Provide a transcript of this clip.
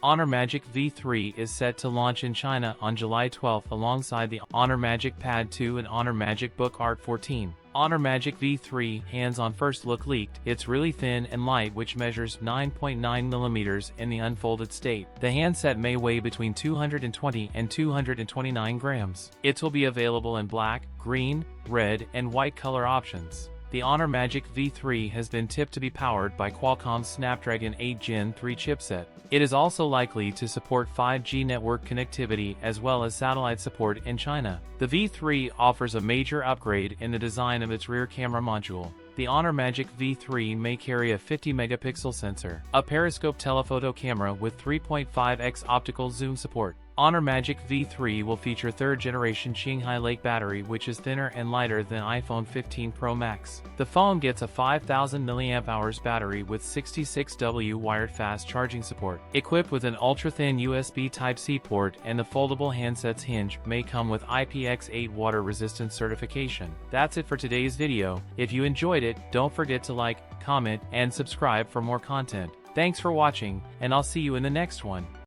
Honor Magic V3 is set to launch in China on July 12 alongside the Honor Magic Pad 2 and Honor Magic Book Art 14. Honor Magic V3 hands-on first look leaked. It's really thin and light, which measures 9.9mm in the unfolded state. The handset may weigh between 220 and 229 grams. It will be available in black, green, red, and white color options. The Honor Magic V3 has been tipped to be powered by Qualcomm's Snapdragon 8 Gen 3 chipset. It is also likely to support 5G network connectivity as well as satellite support in China. The V3 offers a major upgrade in the design of its rear camera module. The Honor Magic V3 may carry a 50-megapixel sensor, a periscope telephoto camera with 3.5x optical zoom support. Honor Magic V3 will feature third-generation Qinghai Lake battery, which is thinner and lighter than iPhone 15 Pro Max. The phone gets a 5000 mAh battery with 66W wired fast charging support. Equipped with an ultra-thin USB Type-C port, and the foldable handset's hinge may come with IPX8 water resistance certification. That's it for today's video. If you enjoyed it, don't forget to like, comment, and subscribe for more content. Thanks for watching, and I'll see you in the next one.